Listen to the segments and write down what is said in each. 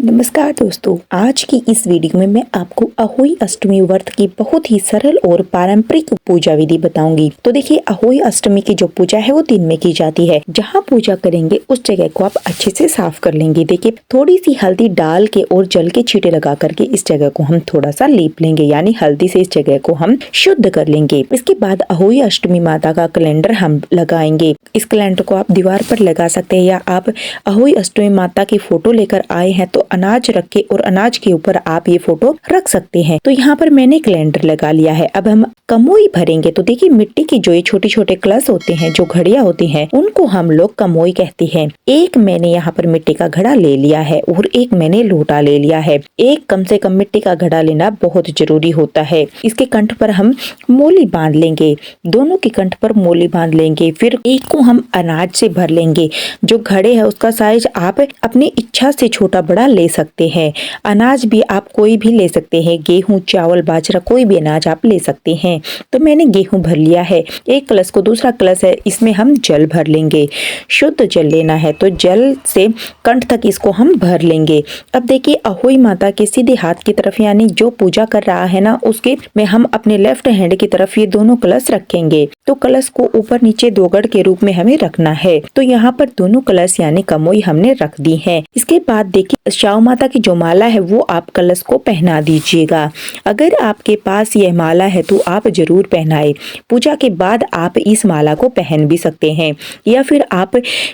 नमस्कार दोस्तों, आज की इस वीडियो में मैं आपको अहोई अष्टमी व्रत की बहुत ही सरल और पारंपरिक पूजा विधि बताऊंगी। तो देखिए, अहोई अष्टमी की जो पूजा है वो दिन में की जाती है। जहां पूजा करेंगे उस जगह को आप अच्छे से साफ कर लेंगे। देखिए, थोड़ी सी हल्दी डाल के और जल के छींटे लगा करके इस जगह को हम थोड़ा सा लीप लेंगे, यानी हल्दी से इस जगह को हम शुद्ध कर लेंगे। इसके बाद अहोई अष्टमी माता का कैलेंडर हम लगाएंगे। इस कैलेंडर को आप दीवार पर लगा सकते हैं, या आप अहोई अष्टमी माता की फोटो लेकर आए हैं तो अनाज रख के और अनाज के ऊपर आप ये फोटो रख सकते हैं। तो यहाँ पर मैंने कैलेंडर लगा लिया है। अब हम कमोई भरेंगे। तो देखिए, मिट्टी की जो ये छोटे छोटे कलश होते हैं, जो घड़िया होती हैं, उनको हम लोग कमोई कहते हैं। एक मैंने यहाँ पर मिट्टी का घड़ा ले लिया है और एक मैंने लोटा ले लिया है। एक कम से कम मिट्टी का घड़ा लेना बहुत जरूरी होता है। इसके कंठ पर हम मोली बांध लेंगे, दोनों के कंठ पर मोली बांध लेंगे। फिर एक को हम अनाज से भर लेंगे। जो घड़े है उसका साइज आप अपनी इच्छा से छोटा बड़ा ले सकते हैं। अनाज भी आप कोई भी ले सकते हैं, गेहूं, चावल, बाजरा, कोई भी अनाज आप ले सकते हैं। तो मैंने गेहूं भर लिया है। एक कलश को दूसरा कलश है, इसमें हम जल भर लेंगे। शुद्ध जल लेना है, तो जल से कंठ तक इसको हम भर लेंगे। अब देखिए, अहोई माता के सीधे हाथ की तरफ, यानी जो पूजा कर रहा है ना, उसके में हम अपने लेफ्ट हैंड की तरफ ये दोनों कलश रखेंगे। तो कलश को ऊपर नीचे दो गढ़ के रूप में हमें रखना है। तो यहाँ पर दोनों कलश यानी कमोई हमने रख दी है। इसके बाद देखिए, शाऊ माता की जो माला है वो आप कलश को पहना दीजिएगा। अगर आपके पास यह माला है तो आप जरूर पहनाए। पूजा के बाद आप इस माला को पहन भी सकते हैं, या फिर आप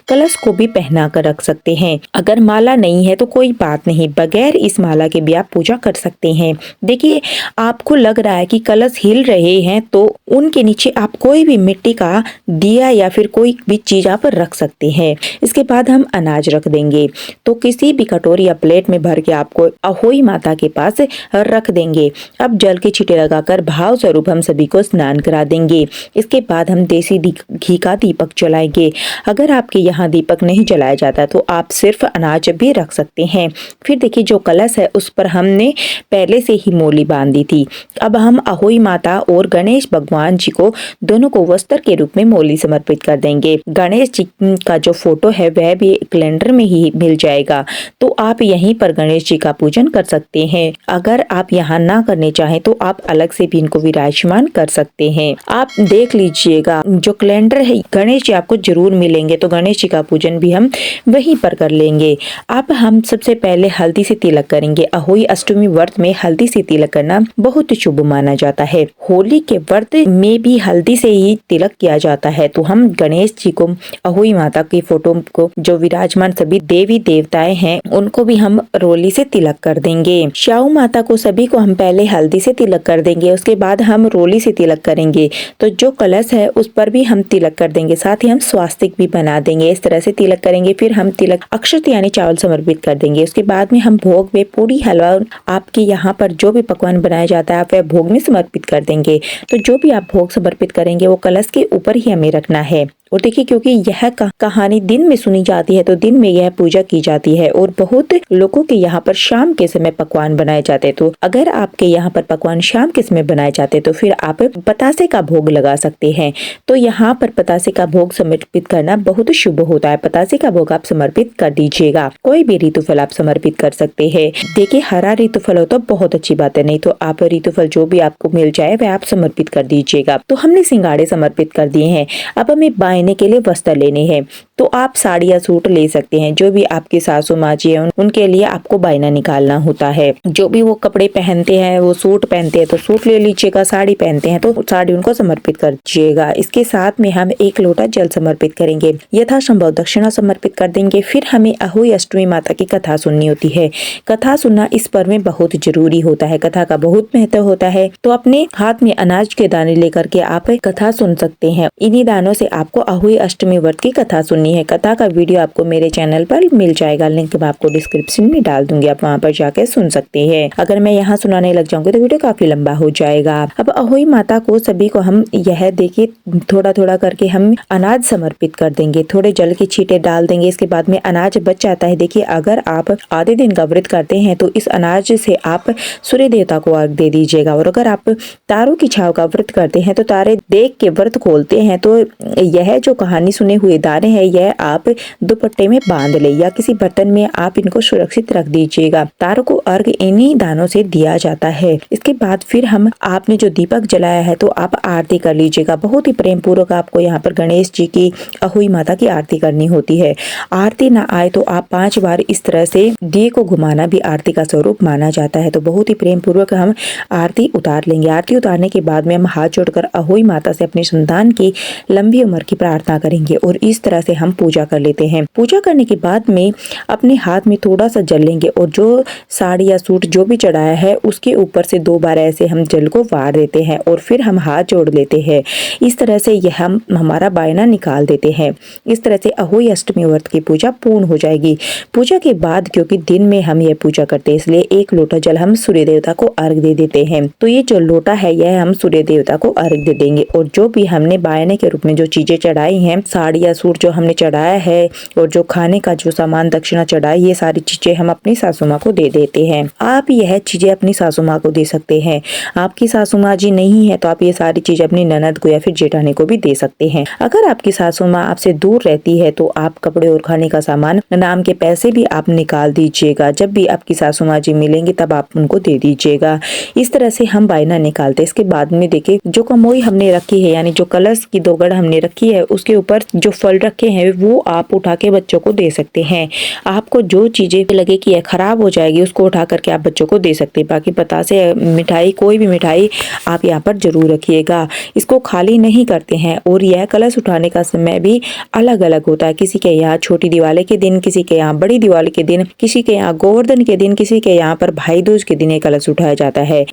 कलश को भी पहना कर रख सकते हैं। अगर माला नहीं है तो कोई बात नहीं, बगैर इस माला के भी आप पूजा कर सकते हैं। देखिए, आपको लग रहा है कि कलश हिल रहे हैं, तो उनके नीचे आप कोई भी मिट्टी का दिया या फिर कोई भी चीज आप रख सकते हैं। इसके बाद हम अनाज रख देंगे। तो किसी भी कटोरी या प्लेट में भर के आपको अहोई माता के पास रख देंगे। अब जल के छींटे लगाकर भाव स्वरूप हम सभी को स्नान करा देंगे। इसके बाद हम देसी घी का दीपक जलाएंगे। अगर आपके यहाँ दीपक नहीं जलाया जाता तो आप सिर्फ अनाज भी रख सकते हैं। फिर देखिए, जो कलश है उस पर हमने पहले से ही मोली बांध दी थी। अब हम अहोई माता और गणेश भगवान जी को दोनों को वस्त्र के रूप में मोली समर्पित कर देंगे। गणेश जी का जो फोटो है वह भी कैलेंडर में ही मिल जाएगा, तो आप यहीं पर गणेश जी का पूजन कर सकते हैं। अगर आप यहाँ ना करने चाहें तो आप अलग से भी इनको विराजमान कर सकते हैं। आप देख लीजिएगा, जो कैलेंडर है गणेश जी आपको जरूर मिलेंगे, तो गणेश जी का पूजन भी हम वहीं पर कर लेंगे। अब हम सबसे पहले हल्दी से तिलक करेंगे। अहोई अष्टमी व्रत में हल्दी से तिलक करना बहुत शुभ माना जाता है। होली के व्रत में भी हल्दी से ही तिलक किया जाता है। तो हम गणेश जी को, अहोई माता की फोटो को, जो विराजमान सभी देवी देवताएं हैं, उनको भी हम रोली से तिलक कर देंगे। शाऊ माता को सभी को हम पहले हल्दी से तिलक कर देंगे, उसके बाद हम रोली से तिलक करेंगे। तो जो कलश है उस पर भी हम तिलक कर देंगे, साथ ही हम स्वास्तिक भी बना देंगे। इस तरह से तिलक करेंगे। फिर हम तिलक अक्षत यानी चावल समर्पित कर देंगे। उसके बाद में हम भोग में पूरी, हलवा, आपके यहाँ पर जो भी पकवान बनाया जाता है आप वह भोग में समर्पित कर देंगे। तो जो भी आप भोग समर्पित करेंगे वो कलश के ऊपर ही हमें रखना है। और देखिए, क्योंकि यह कहानी दिन में सुनी जाती है तो दिन में यह पूजा की जाती है, और बहुत लोगों के यहाँ पर शाम के समय पकवान बनाए जाते हैं। तो अगर आपके यहाँ पर पकवान शाम के समय बनाए जाते हैं तो फिर आप पतासे का भोग लगा सकते हैं। तो यहाँ पर पतासे का भोग समर्पित करना बहुत शुभ होता है। पतासे का भोग आप समर्पित कर दीजिएगा। कोई भी ऋतुफल आप समर्पित कर सकते हैं। देखिए, हरा ऋतुफल हो तो बहुत अच्छी बात है, नहीं तो आप ऋतुफल जो भी आपको मिल जाए वह आप समर्पित कर दीजिएगा। तो हमने सिंगाड़े समर्पित कर दिए हैं। अब हमें बायने के लिए वस्त्र लेने हैं। तो आप साड़ी या सूट ले सकते हैं। जो भी आपकी सासू माँ जी है उनके लिए आपको बायना निकालना होता है। जो भी वो कपड़े पहनते हैं, वो सूट पहनते हैं तो सूट ले लीजिएगा, साड़ी पहनते हैं तो साड़ी उनको समर्पित कर दीजिएगा। इसके साथ में हम एक लोटा जल समर्पित करेंगे, यथासंभव दक्षिणा समर्पित कर देंगे। फिर हमें अहोई अष्टमी माता की कथा सुननी होती है। कथा सुनना इस पर्व में बहुत जरूरी होता है। कथा का बहुत महत्व होता है। तो अपने हाथ में अनाज के दाने लेकर के आप कथा सुन सकते हैं। इन्हीं दानों से आपको अहोई अष्टमी व्रत की कथा सुननी है। कथा का वीडियो आपको मेरे चैनल पर मिल जाएगा, लिंक मैं आपको डिस्क्रिप्शन में डाल दूंगी, आप वहां पर जाकर सुन सकते हैं। अगर मैं यहाँ सुनाने लग जाऊंगी तो वीडियो काफी लंबा हो जाएगा। अब अहोई माता को सभी को हम यह देखिए थोड़ा थोड़ा करके हम अनाज समर्पित कर देंगे। थोड़े जल के छींटे डाल देंगे। इसके बाद में अनाज बच जाता है। देखिए, अगर आप आधे दिन का व्रत करते हैं तो इस अनाज से आप सूर्य देवता को अर्घ दे दीजिएगा। और अगर आप तारों की छाव का व्रत करते हैं तो तारे देख के व्रत खोलते हैं तो यह यह जो कहानी सुने हुए दाने हैं यह आप दुपट्टे में बांध ले या किसी बर्तन में आप इनको सुरक्षित रख दीजिएगा। तारों को अर्घ इन्हीं दानों से दिया जाता है। इसके बाद फिर हम आपने जो दीपक जलाया है तो आप आरती कर लीजिएगा। बहुत ही प्रेम पूर्वक आपको यहाँ पर गणेश जी की, अहोई माता की आरती करनी होती है। आरती ना आए तो आप 5 बार इस तरह से दिए को घुमाना भी आरती का स्वरूप माना जाता है। तो बहुत ही प्रेम पूर्वक हम आरती उतार लेंगे। आरती उतारने के बाद में हम हाथ जोड़कर अहोई माता से अपनी संतान की लंबी उम्र की प्रार्थना करेंगे और इस तरह से हम पूजा कर लेते हैं। पूजा करने के बाद में अपने हाथ में थोड़ा सा जल लेंगे और जो साड़ी या सूट जो भी चढ़ाया है उसके ऊपर से 2 बार ऐसे हम जल को वार देते हैं और फिर हम हाथ जोड़ लेते हैं। इस तरह से यह हम हमारा बायना निकाल देते हैं। इस तरह से अहोई अष्टमी व्रत की पूजा पूर्ण हो जाएगी। पूजा के बाद क्योंकि दिन में हम यह पूजा करते हैं इसलिए 1 लोटा जल हम सूर्य देवता को अर्घ दे देते हैं। तो ये जो लोटा है यह हम सूर्य देवता को अर्घ दे देंगे और जो भी हमने बायने के रूप में जो चीजें चढ़ाई हैं, साड़ी या सूट जो हमने चढ़ाया है और जो खाने का जो सामान दक्षिणा चढ़ाई, ये सारी चीजें हम अपनी सासू माँ को दे देते हैं। आप यह चीजें अपनी सासू माँ को दे सकते हैं। आपकी सासू माँ जी नहीं है तो आप ये सारी चीजें अपनी ननद को या फिर जेठानी को भी दे सकते हैं। अगर आपकी सासू माँ आपसे दूर रहती है तो आप कपड़े और खाने का सामान, नाम के पैसे भी आप निकाल दीजिएगा। जब भी आपकी सासू माँ जी मिलेंगे तब आप उनको दे दीजिएगा। इस तरह से हम बायना निकालते हैं। इसके बाद में देखिए जो कमोई हमने रखी है यानी जो कलश की 2 गढ़ हमने रखी है उसके ऊपर जो फल रखे हैं वो आप उठा के बच्चों को दे सकते हैं। आपको जो चीजें लगे कि यह खराब हो जाएगी उसको उठा करके आप बच्चों को दे सकते हैं। बाकी बतासे, मिठाई, कोई भी मिठाई आप यहाँ पर जरूर रखिएगा। इसको खाली नहीं करते हैं और यह कलश उठाने का समय भी अलग अलग होता है। किसी के यहाँ छोटी दिवाली के दिन, किसी के यहाँ बड़ी दिवाली के दिन, किसी के यहाँ गोवर्धन के दिन, किसी के यहाँ पर भाई दूज के दिन ये कलश उठाया जाता है।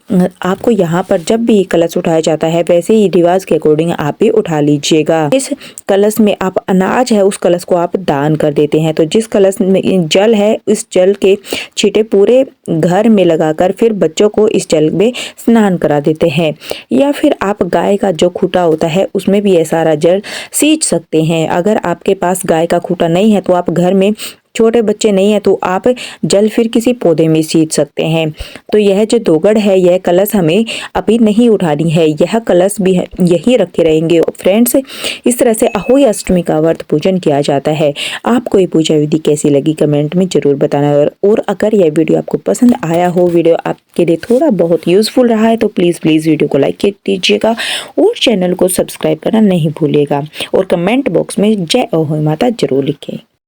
आपको यहाँ पर जब भी कलश उठाया जाता है वैसे ही रिवाज के अकॉर्डिंग आप भी उठा लीजिएगा। इस कलश में आप अनाज है उस कलश को आप दान कर देते हैं। तो जिस कलश में जल है इस जल के छींटे पूरे घर में लगाकर फिर बच्चों को इस जल में स्नान करा देते हैं। या फिर आप गाय का जो खूंटा होता है उसमें भी ये सारा जल सींच सकते हैं। अगर आपके पास गाय का खूंटा नहीं है तो आप घर में छोटे बच्चे नहीं है तो आप जल फिर किसी पौधे में सींच सकते हैं। तो यह जो 2 गढ़ है यह कलश हमें अभी नहीं उठानी है, यह कलश भी यही रखे रहेंगे। फ्रेंड्स, इस तरह से अहोई अष्टमी का व्रत पूजन किया जाता है। आपको ये पूजा विधि कैसी लगी कमेंट में जरूर बताना। और अगर यह वीडियो आपको पसंद आया हो, वीडियो आपके लिए थोड़ा बहुत यूजफुल रहा है तो प्लीज़ वीडियो को लाइक कीजिएगा और चैनल को सब्सक्राइब करना नहीं भूलिएगा और कमेंट बॉक्स में जय अहोई माता जरूर लिखें।